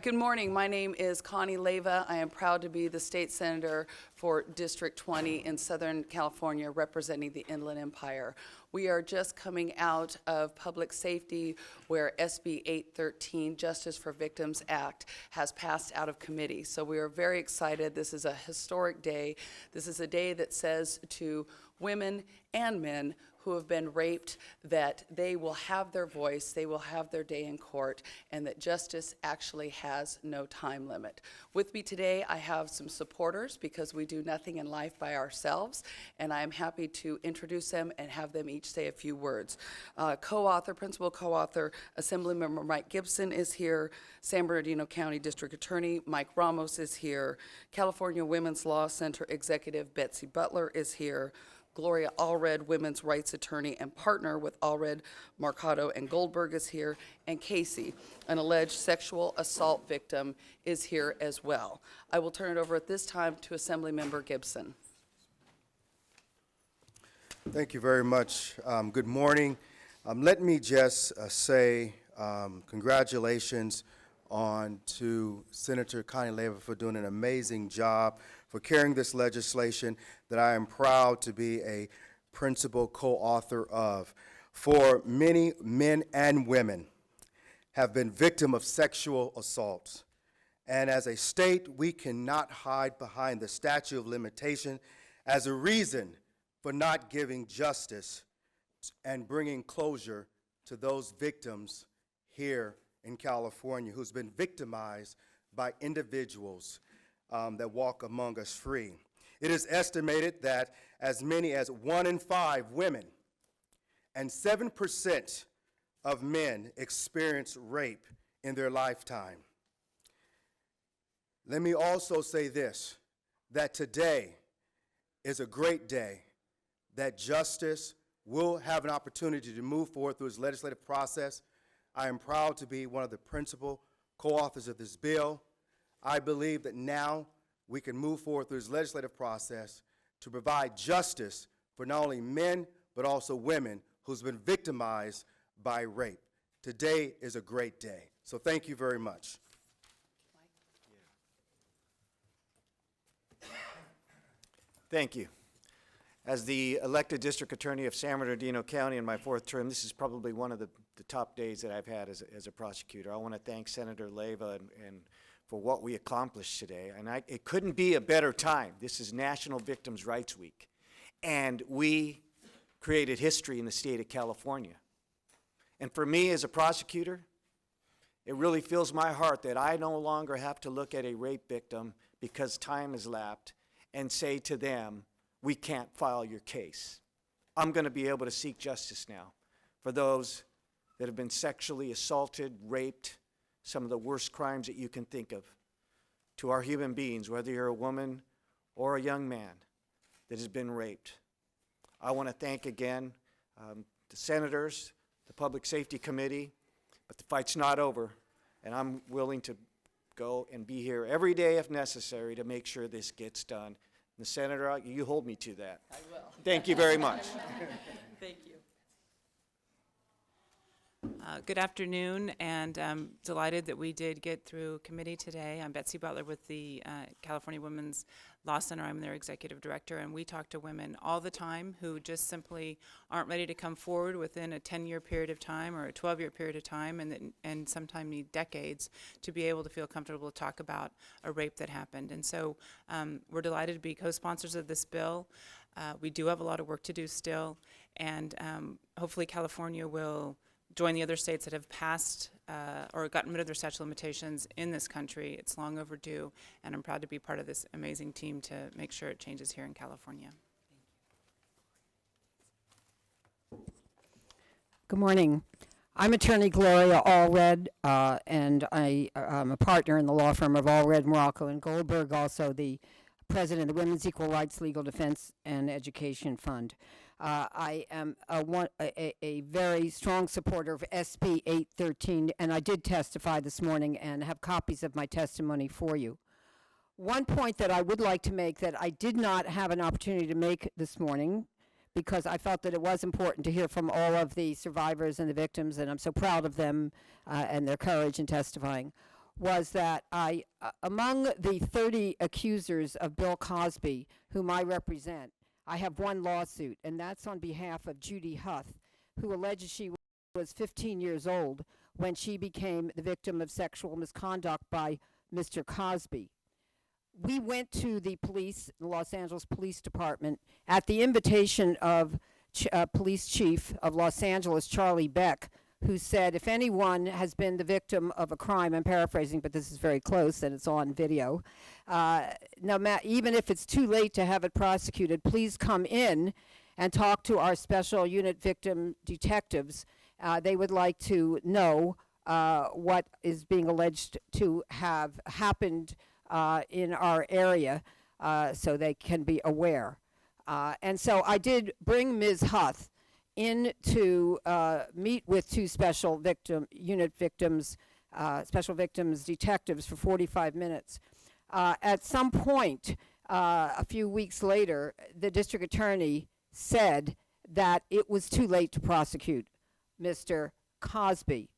Good morning. My name is Connie Leyva. I am proud to be the state senator for District 20 in Southern California, representing the Inland Empire. We are just coming out of public safety where SB813, Justice for Victims Act, has passed out of committee. So we are very excited. This is a historic day. This is a day that says to women and men who have been raped that they will have their voice, they will have their day in court, and that justice actually has no time limit. With me today, I have some supporters because we do nothing in life by ourselves, and I am happy to introduce them and have them each say a few words. Principal co-author, Assemblymember Mike Gibson is here, San Bernardino County District Attorney Mike Ramos is here, California Women's Law Center Executive Betsy Butler is here, Gloria Allred, women's rights attorney and partner with Allred, Marcado, and Goldberg is here, and Casey, an alleged sexual assault victim, is here as well. I will turn it over at this time to Assemblymember Gibson. Thank you very much. Good morning. Let me just say congratulations to Senator Connie Leyva for doing an amazing job, for carrying this legislation that I am proud to be a principal co-author of. For many men and women have been victims of sexual assault. And as a state, we cannot hide behind the statute of limitation as a reason for not giving justice and bringing closure to those victims here in California who's been victimized by individuals that walk among us free. It is estimated that as many as 1 in 5 women and 7% of men experience rape in their lifetime. Let me also say this, that today is a great day, that justice will have an opportunity to move forward through its legislative process. I am proud to be one of the principal co-authors of this bill. I believe that now we can move forward through this legislative process to provide justice for not only men, but also women who's been victimized by rape. Today is a great day. So thank you very much. Thank you. As the elected district attorney of San Bernardino County in my 4th term, this is probably one of the top days that I've had as a prosecutor. I want to thank Senator Leyva and for what we accomplished today. And it couldn't be a better time. This is National Victims' Rights Week. And we created history in the state of California. And for me as a prosecutor, it really fills my heart that I no longer have to look at a rape victim because time has lapsed and say to them, we can't file your case. I'm going to be able to seek justice now for those that have been sexually assaulted, raped, some of the worst crimes that you can think of, to our human beings, whether you're a woman or a young man that has been raped. I want to thank again the senators, the Public Safety Committee, but the fight's not over, and I'm willing to go and be here every day if necessary to make sure this gets done. The Senator, you hold me to that. I will. Thank you very much. Thank you. Good afternoon, and I'm delighted that we did get through committee today. I'm Betsy Butler with the California Women's Law Center. I'm their executive director, and we talk to women all the time who just simply aren't ready to come forward within a 10-year period of time or a 12-year period of time, and sometimes need decades to be able to feel comfortable to talk about a rape that happened. And so we're delighted to be co-sponsors of this bill. We do have a lot of work to do still, and hopefully California will join the other states that have passed or gotten rid of their statute of limitations in this country. It's long overdue, and I'm proud to be part of this amazing team to make sure it changes here in California. Good morning. I'm attorney Gloria Allred, and I'm a partner in the law firm of Allred, Morocco, and Goldberg, also the president of the Women's Equal Rights Legal Defense and Education Fund. I am a very strong supporter of SB 813, and I did testify this morning and have copies of my testimony for you. One point that I would like to make that I did not have an opportunity to make this morning, because I felt that it was important to hear from all of the survivors and the victims, and I'm so proud of them and their courage in testifying, was that among the 30 accusers of Bill Cosby, whom I represent, I have one lawsuit, and that's on behalf of Judy Huth, who alleges she was 15 years old when she became the victim of sexual misconduct by Mr. Cosby. We went to the police, the Los Angeles Police Department, at the invitation of Police Chief of Los Angeles, Charlie Beck, who said if anyone has been the victim of a crime, I'm paraphrasing, but this is very close and it's on video, even if it's too late to have it prosecuted, please come in and talk to our special unit victim detectives. They would like to know what is being alleged to have happened in our area so they can be aware. And so I did bring Ms. Huth in to meet with two special victims detectives for 45 minutes. At some point, a few weeks later, the district attorney said that it was too late to prosecute Mr. Cosby.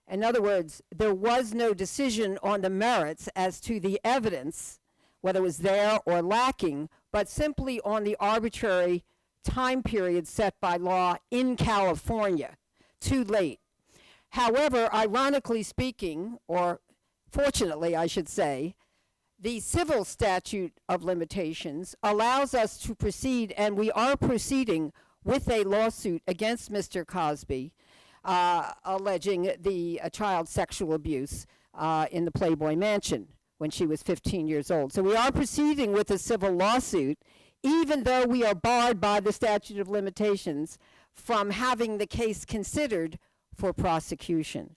In other words, there was no decision on the merits as to the evidence, whether it was there or lacking, but simply on the arbitrary time period set by law in California. Too late. However, ironically speaking, or fortunately I should say, the civil statute of limitations allows us to proceed, and we are proceeding with a lawsuit against Mr. Cosby, alleging the child sexual abuse in the Playboy Mansion when she was 15 years old. So we are proceeding with a civil lawsuit, even though we are barred by the statute of limitations from having the case considered for prosecution.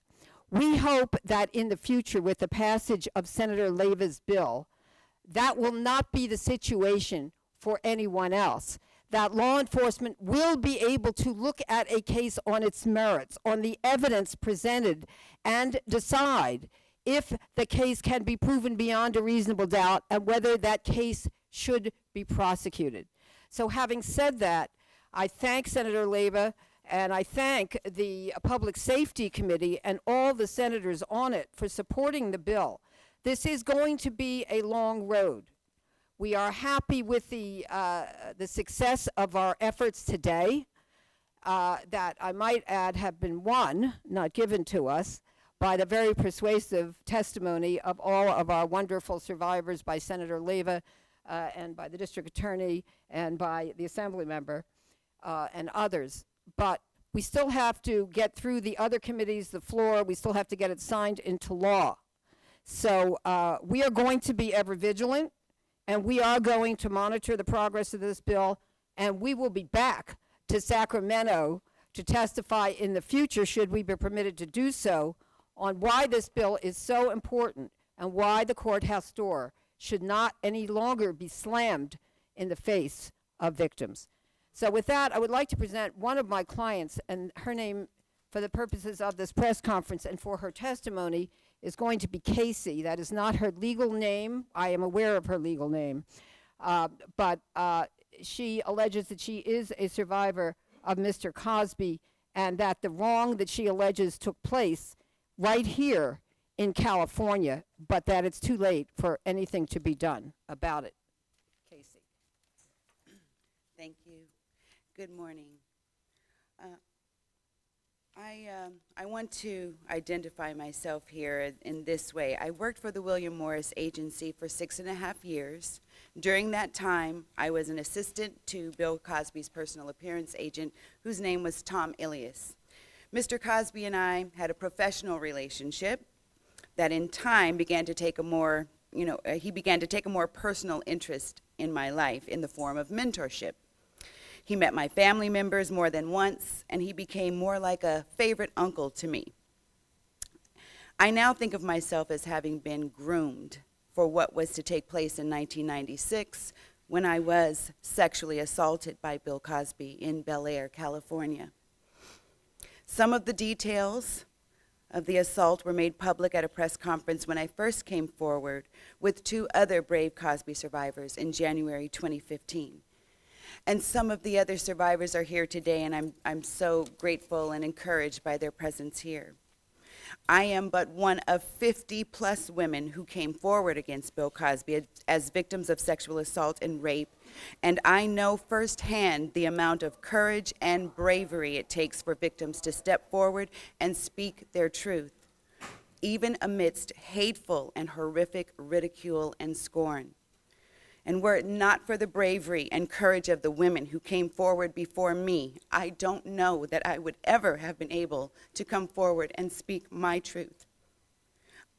We hope that in the future, with the passage of Senator Leyva's bill, that will not be the situation for anyone else, that law enforcement will be able to look at a case on its merits, on the evidence presented, and decide if the case can be proven beyond a reasonable doubt and whether that case should be prosecuted. So having said that, I thank Senator Leyva, and I thank the Public Safety Committee and all the senators on it for supporting the bill. This is going to be a long road. We are happy with the success of our efforts today, that I might add have been won, not given to us, by the very persuasive testimony of all of our wonderful survivors, by Senator Leyva and by the district attorney and by the assembly member and others. But we still have to get through the other committees, the floor. We still have to get it signed into law. So we are going to be ever vigilant, and we are going to monitor the progress of this bill, and we will be back to Sacramento to testify in the future, should we be permitted to do so, on why this bill is so important and why the courthouse door should not any longer be slammed in the face of victims. So with that, I would like to present one of my clients, and her name, for the purposes of this press conference and for her testimony, is going to be Casey. That is not her legal name. I am aware of her legal name. But she alleges that she is a survivor of Mr. Cosby, and that the wrong that she alleges took place right here in California, but that it's too late for anything to be done about it. Casey. Thank you. Good morning. I want to identify myself here in this way. I worked for the William Morris Agency for 6.5 years. During that time, I was an assistant to Bill Cosby's personal appearance agent, whose name was Tom Ilias. Mr. Cosby and I had a professional relationship that in time began to take a more, he began to take a more personal interest in my life in the form of mentorship. He met my family members more than once, and he became more like a favorite uncle to me. I now think of myself as having been groomed for what was to take place in 1996 when I was sexually assaulted by Bill Cosby in Bel Air, California. Some of the details of the assault were made public at a press conference when I first came forward with 2 other brave Cosby survivors in January 2015. And some of the other survivors are here today, and I'm so grateful and encouraged by their presence here. I am but one of 50+ women who came forward against Bill Cosby as victims of sexual assault and rape, and I know firsthand the amount of courage and bravery it takes for victims to step forward and speak their truth, even amidst hateful and horrific ridicule and scorn. And were it not for the bravery and courage of the women who came forward before me, I don't know that I would ever have been able to come forward and speak my truth.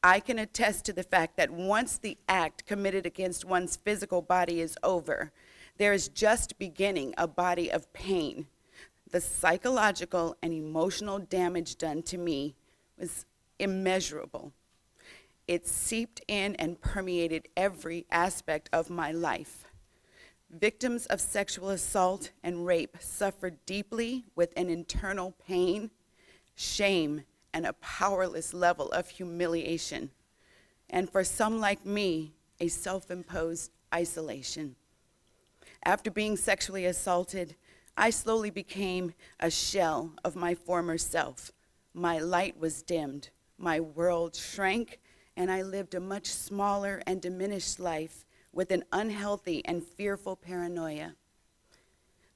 I can attest to the fact that once the act committed against one's physical body is over, there is just beginning a body of pain. The psychological and emotional damage done to me was immeasurable. It seeped in and permeated every aspect of my life. Victims of sexual assault and rape suffer deeply with an internal pain, shame, and a powerless level of humiliation. And for some like me, a self-imposed isolation. After being sexually assaulted, I slowly became a shell of my former self. My light was dimmed, my world shrank, and I lived a much smaller and diminished life with an unhealthy and fearful paranoia.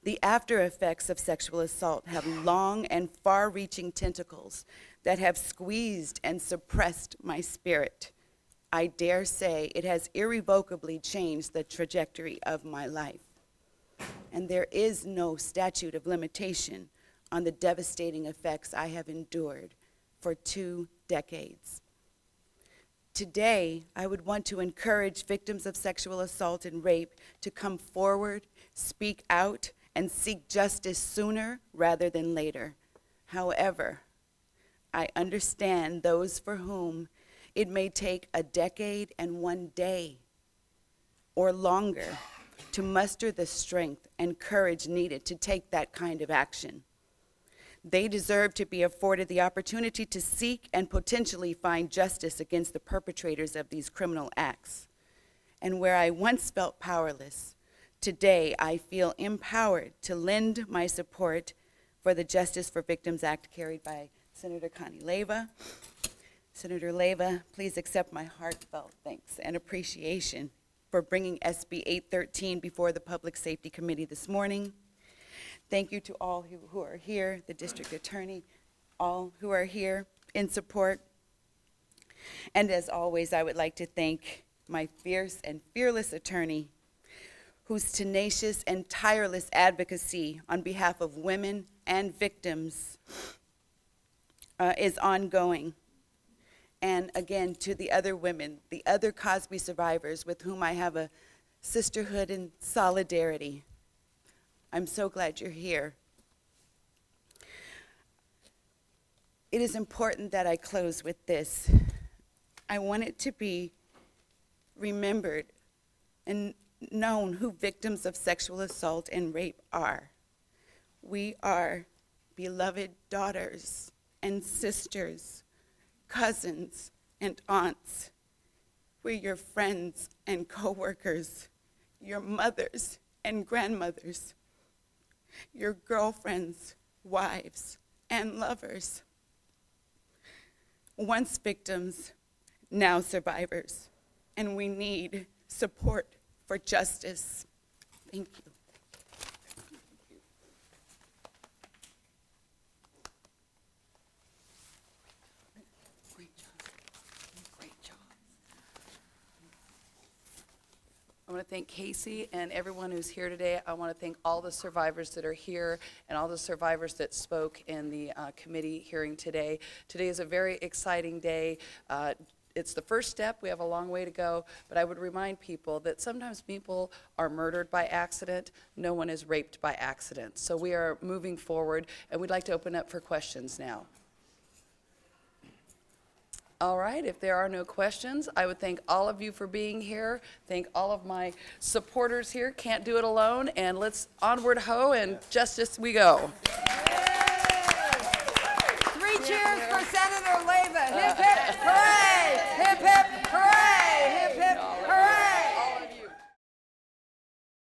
The after effects of sexual assault have long and far-reaching tentacles that have squeezed and suppressed my spirit. I dare say it has irrevocably changed the trajectory of my life. And there is no statute of limitation on the devastating effects I have endured for 2 decades. Today, I would want to encourage victims of sexual assault and rape to come forward, speak out, and seek justice sooner rather than later. However, I understand those for whom it may take a decade and 1 day or longer to muster the strength and courage needed to take that kind of action. They deserve to be afforded the opportunity to seek and potentially find justice against the perpetrators of these criminal acts. And where I once felt powerless, today I feel empowered to lend my support for the Justice for Victims Act carried by Senator Connie Leyva. Senator Leyva, please accept my heartfelt thanks and appreciation for bringing SB813 before the Public Safety Committee this morning. Thank you to all who are here, the district attorney, all who are here in support. And as always, I would like to thank my fierce and fearless attorney, whose tenacious and tireless advocacy on behalf of women and victims is ongoing. And again, to the other women, the other Cosby survivors with whom I have a sisterhood and solidarity. I'm so glad you're here. It is important that I close with this. I want it to be remembered and known who victims of sexual assault and rape are. We are beloved daughters and sisters, cousins and aunts. We're your friends and coworkers, your mothers and grandmothers, your girlfriends, wives, and lovers. Once victims, now survivors, and we need support for justice. Thank you. Great job. Great job. I want to thank Casey and everyone who's here today. I want to thank all the survivors that are here and all the survivors that spoke in the committee hearing today. Today is a very exciting day. It's the first step. We have a long way to go, but I would remind people that sometimes people are murdered by accident. No one is raped by accident. So we are moving forward, and we'd like to open up for questions now. All right, if there are no questions, I would thank all of you for being here. Thank all of my supporters here. Can't do it alone, and let's onward ho and justice we go. 3 cheers for Senator Leyva. Hip, hip, hooray!